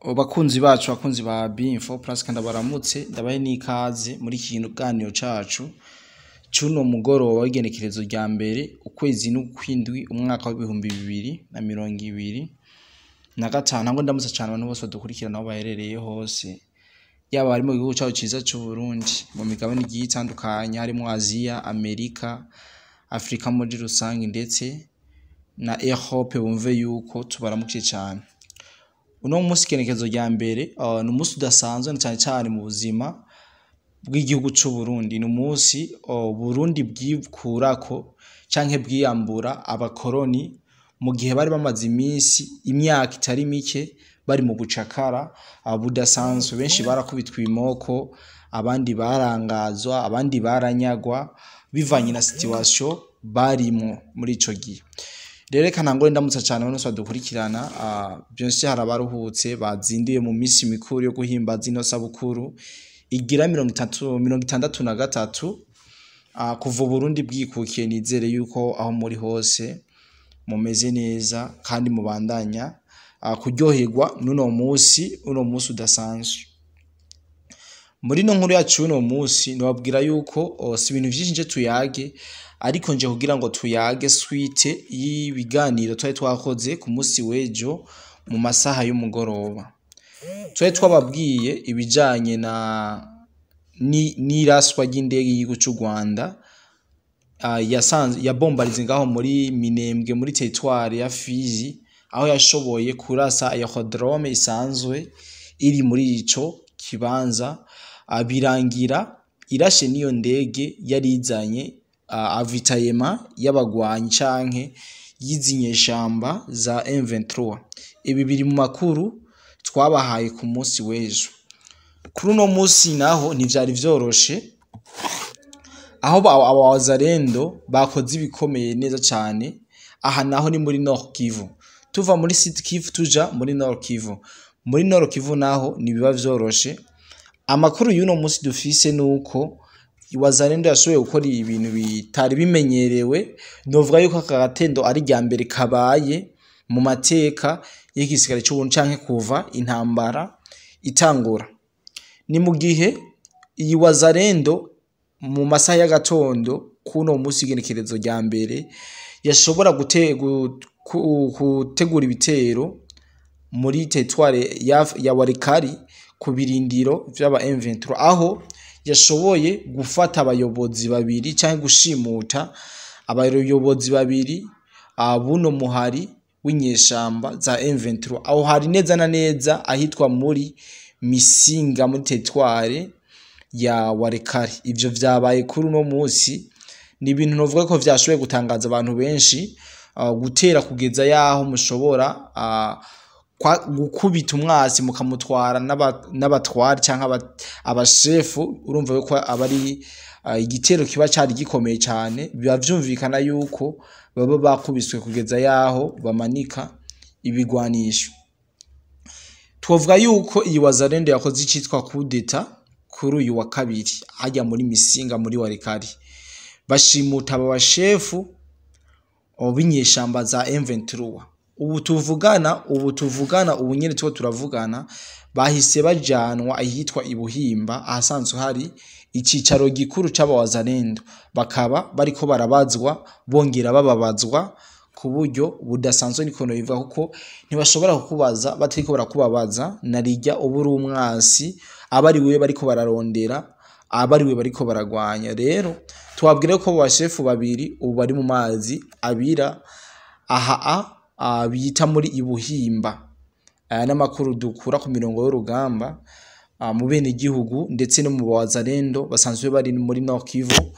Bakunzi bacu bakunzi ba Binfo Plus kandi baramutse ndabaye n'ikaze muri kiganiro cacu cuno mugoroba w'igenekerezo rya mbere ukwezi n'ukwindwi umwaka wa 2025 ngo ndamutse cyane abantu bose badukurikirana aho baherereye hose yaba bari mu gihugu cyacu ciza cy'u Burundi mu migabane igiye itandukanye harimo Aziya, Amerika, Afrika muri rusange ndetse na Europe bumve yuko tubaramukiye cyane. Uno munsi kenekezo rya mbere ni umunsi udasanzwe cyane cyane mu buzima bw'igihugu cy'u Burundi. Ni umunsi Burundi bwikurako canke bwiyambura abakoroni mu gihe bari bamaze imyaka itari mike bari mu gucakara budasanzwe. Benshi barakubitwa imoko, abandi barangazwa, abandi baranyagwa bivanye na situation barimo muri ico gihe. Rero reka ntangore ndamutsa cyane abantu badukurikirana byose harabaruhutse bazindiye mu misi mikuru yo guhimbaza ino sabukuru igira 63 kuva Burundi bwikukiye. Nizere yuko aho muri hose mumeze neza kandi mubandanya kuryoherwa n'uno munsi udasanzwe. Muri no nkuru yacu uno munsi nababwira yuko si ibintu byinshi nje tuyage, ariko nje kugira ngo tuyage suite y'ibiganiro twari twakoze ku munsi w'ejo mu masaha y'umugoroba. Twari twababwiye ibijanye n'iraswa ry'indege y'igihugu cy'u Rwanda yabombarize ngaho muri Minembwe muri territoire ya Fizi, aho yashoboye kurasa aerodrome isanzwe iri muri ico kibanza, birangira irashe niyo ndege yari izanye avitayema y'abagwanyi canke yizinyeshamba za M23. Ibi biri mu makuru twabahaye ku munsi w'ejo. Kuri uno munsi naho ntivyari vyoroshe, aho abawazarendo bakoze ibikomeye neza cyane. Aha naho ni muri Nord Kivu, tuva muri Sud Kivu tuja muri Nord Kivu. Muri Nord Kivu naho nibiba vyoroshe. Amakuru y'uno munsi dufise nuko Wazarendo yashoboye gukora ibintu bitari bimenyerewe. Novuga yuko aka gatendo ari rya mbere kabaye mu mateka y'igisigare cy'u Burundi canke kuva intambara itangura. Ni mu gihe iyi Wazarendo mu masaha y'agatondo kuno munsi igenekerezo rya mbere yashobora gutegura ibitero muri territoire ya Walikari ku birindiro vy'aba M23, aho yashoboye gufata abayobozi babiri cyangwa gushimuta abayobozi babiri buno muhari w'inyeshamba za M23, aho hari neza na neza ahitwa muri Misinga muri territoire ya Walikari. Ivyo vyabaye kuri uno munsi, ni ibintu novuga ko vyashoboye gutangaza abantu benshi, gutera kugeza yaho mushobora gukubita umwasi mukamutwara n'abatwari canke abashefu. Urumva yuko abari igitero kiba cyari gikomeye cyane, biba vyumvikana yuko baba bakubiswe kugeza yaho bamanika ibigwanisho. Twovuga yuko iyi Wazarendo yakoze icitwa coup d'etat kuri uyu wa kabiri hajya muri Misinga muri Walikari, bashimuta aba bashefu binyeshamba za M23. Ubu tuvugana ubu nyene turavugana bahise bajanwa ahitwa Ibuhimba, ahasanzwe hari icicaro gikuru c'abawazarendo. Bakaba bariko barabazwa bongera bababazwa ku buryo budasanzwe. Niko no biva kuko ntibashobora kukubaza batariko barakubabaza narijya uburi umwasi abariwe bariko bararondera, abariwe bariko baragwanya. Rero twabwire ko bashefu babiri ubu bari mu mazi abira biyita muri Ibuhimba. Aya n'amakuru dukura ku mirongo y'urugamba mu bene igihugu ndetse no mu Wazarendo basanzwe bari muri Nord Kivu,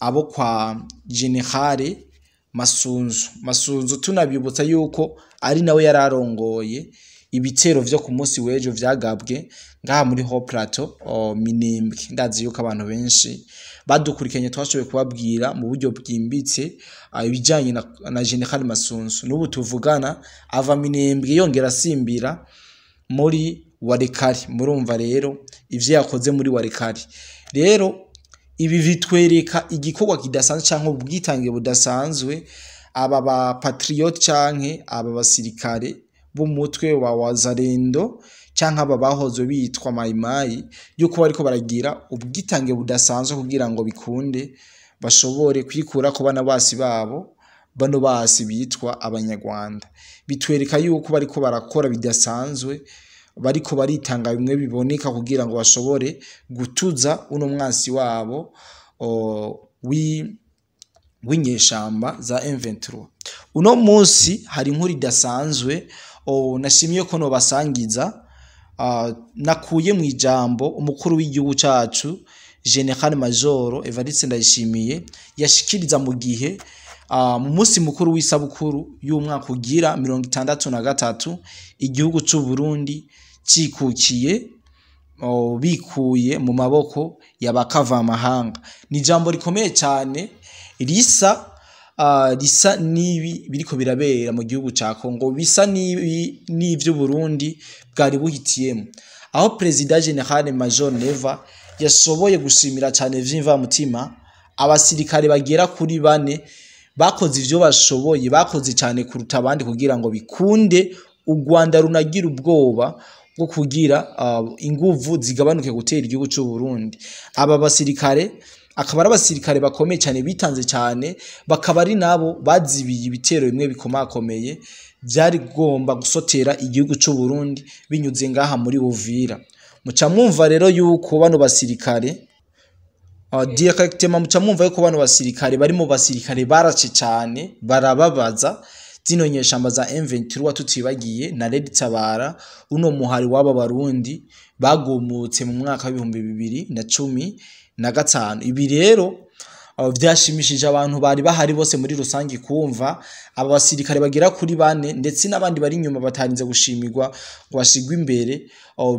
abo kwa General Masunzu. Tunabibutsa yuko ari nawe yararongoye ibitero vyo ku munsi w'ejo vyagabwe ngaha muri Haut Plateau Minembwe. Ndazi yuko abantu benshi badukurikanye twashoboye kubabwira mu buryo bwimbitse ibijanye na General Masunzu. N'ubu tuvugana ava Minembwe yongera asimbira muri Walikari. Murumva rero ivyo yakoze muri Walikari. Rero ibi bitwereka igikorwa kidasanzwe canke ubwitange budasanzwe aba ba patriote canke aba basirikare b'umutwe wa Wazarendo canke aba bahoze bitwa mayimayi yuko bariko baragira ubwitange budasanzwe kugira ngo bikunde bashobore kwikura ku bana basi babo, bano basi bitwa abanyarwanda. Bitwereka yuko bariko barakora bidasanzwe, bariko baritanga bimwe biboneka kugira ngo bashobore gutuza uno mwasi wabo w'inyeshamba za M23. Uno munsi hari inkuru idasanzwe nashimiye ko no basangiza, nakuye mu ijambo umukuru w'igihugu cacu General Major Evariste Ndayishimiye yashikiriza mu gihe mu munsi mukuru w'isabukuru y'umwaka ugira 63 igihugu c'u Burundi cikukiye bikuye mu maboko y'abakavamahanga. Ni ijambo rikomeye cyane risa nibi biriko birabera mu gihugu ca Kongo, bisa n'ivyo Burundi bwari buhitiyemo, aho President General Major Neva yashoboye gushimira cyane vy'imva mutima abasirikare bagera kuri 4 bakoze ivyo bashoboye, bakoze cyane kuruta abandi kugira ngo bikunde u Rwanda runagira ubwoba bwo kugira inguvu zigabanuke gutera igihugu cy'u Burundi. Aba basirikare akaba ari abasirikare bakomeye cyane, bitanze cyane, bakaba ari nabo bazibiye ibitero bimwe bikomakomeye byari gomba gusotera igihugu cy'u Burundi binyuze ngaha muri Uvira. Muca mwumva rero yuko bano basirikare muca mwumva yuko bano basirikare bari mu basirikare barace cyane, barababaza zino nyeshamba za M23 tutibagiye na Red Tabara, uno muhari w'aba barundi bagomutse mu mwaka wa 2015. Ibi rero vyashimishije abantu bari bahari bose muri rusangi kumva aba basirikare bagera kuri 4 ndetse n'abandi bari inyuma batarinze gushimirwa ngo bashigwe imbere.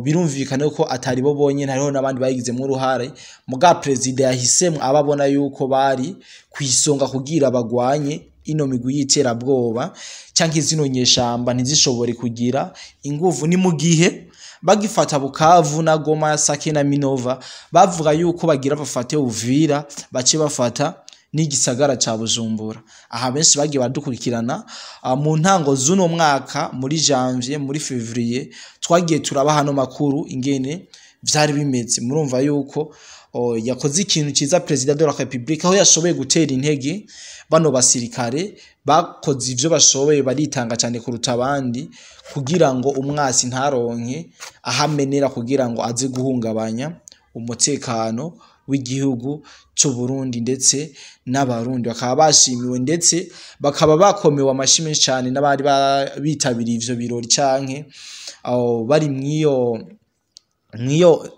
Birumvikana ko atari bo bonyene, hariho n'abandi bayigizemo uruhare, muga president yahisemo ababona yuko bari kwisonga kugira bagwanye ino migwi y'iterabwoba canke zino nyeshamba ntizishobore kugira inguvu. Ni mu gihe bagifata Bukavu na Goma, Sake na Minova, bavuga yuko bagira bafate Uvira bace bafata n'igisagara ca Bujumbura. Aha benshi bagiye badukurikirana mu ntango z'uno mwaka muri Janvier, muri Fevrier twagiye turaba hano makuru ingene vyari bimeze. Murumva yuko yakoze ikintu ciza President de la République, aho yashoboye gutera intege bano basirikare, bakoze ivyo bashoboye, baritanga cyane kuruta abandi kugira ngo umwasi ntaronke ahamenera kugira ngo aze guhungabanya umutekano w'igihugu cy'u Burundi ndetse n'abarundi. Bakaba bashimiwe ndetse bakaba bakomewe amashimwe cyane n'abari bitabiriye ivyo birori canke bari mwiyo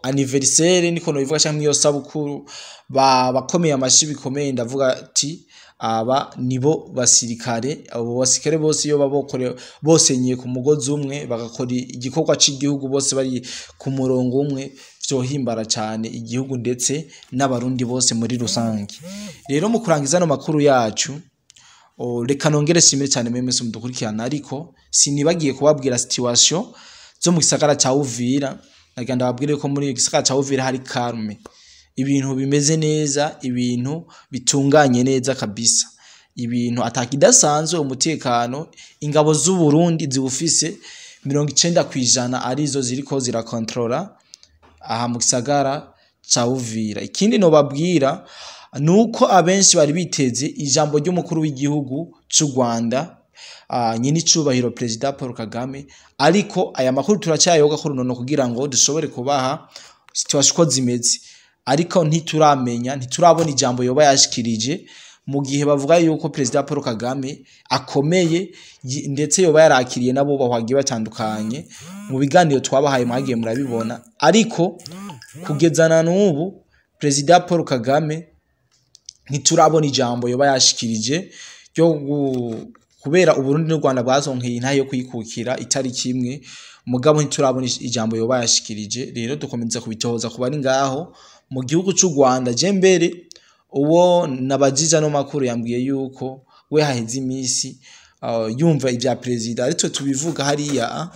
anniversaire niko no bivuga cyangwa mwiyo sabukuru, bakomeye amashi bikomeye. Ndavuga ati aba nibo basirikare, abo basirikare bose iyo babokore bose nyiye ku mugozi umwe bagakora igikorwa cy'igihugu, bose bari ku murongo umwe, vyohimbara cyane igihugu ndetse n'abarundi bose muri rusange. Rero mu kurangiza no makuru yacu, reka nongere simire cyane mwese mudukurikirana, ariko sinibagiye kubabwira situation zo mu gisagara ca Uvira. Naganda babwire ko muri gisagara ca Uvira hari calme, ibintu bimeze neza, ibintu bitunganye neza kabisa, ibintu atakidasanzwe. Umutekano ingabo z'u Burundi zibufise 90% arizo ziriko zirakontrola aha mu gisagara ca Uvira. Ikindi no babwira nuko abenshi bari biteze ijambo ry'umukuru w'igihugu cy'u Rwanda, nyini cubahiro President Paul Kagame, ariko aya makuru turacyayoga ko runono kugira ngo dushobore kubaha situation zimeze, ariko ntiturabona ijambo yoba yashikirije, mu gihe bavuga yuko President Paul Kagame akomeye ndetse yoba yarakiriye nabo bahwagiye batandukanye. Mu biganiro twabahaye mwagiye murabibona, ariko kugezana n'ubu President Paul Kagame ntiturabona ijambo yoba yashikirije ryo kubera Uburundi n'u Rwanda bwazonkeye intahe yo kwikukira itariki imwe, mugabo ntiturabona ijambo yoba yashikirije. Rero dukomeza kubitohoza kuba ari ngaho mu gihugu cy'u Rwanda. Je mbere uwo nabajija no makuru yambwiye yuko we haheze imisi yumva ivya president, ariko tubivuga hariya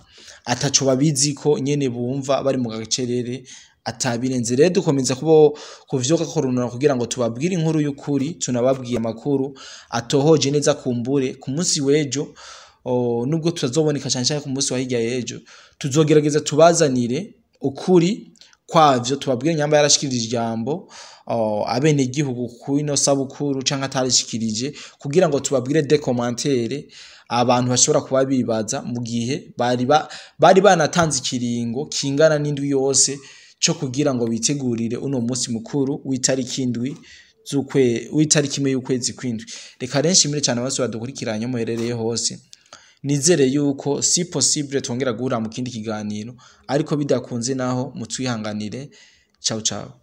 ataco babizi ko nyene bumva bari mu gacerere atabirenze. Rero dukomeza kuvyoka korunana kugira ngo tubabwire inkuru y'ukuri, tunababwiye amakuru atohoje neza kumbure ku munsi wejo nubwo tutazoboneka cyane cyane ku munsi wa hirya y'ejo, tuzogerageza tubazanire ukuri kwavyo, tubabwire nyamba yarashikirije ijambo abene igihugu ku ino sabukuru canke atarishikirije, kugira ngo tubabwire de commentaire abantu bashobora kuba bibaza mu gihe bari banatanze ikiringo kingana n'indwi yose cyo kugira ngo bitegurire uno munsi mukuru w'itariki indwi w'itariki imwe y'ukwezi kw'indwi. Reka nshimire cyane abose badukurikiranye muherereye hose, nizere yuko si possible twongera guhura mu kindi kiganiro, ariko bidakunze naho mutwihanganire. Ciao ciao.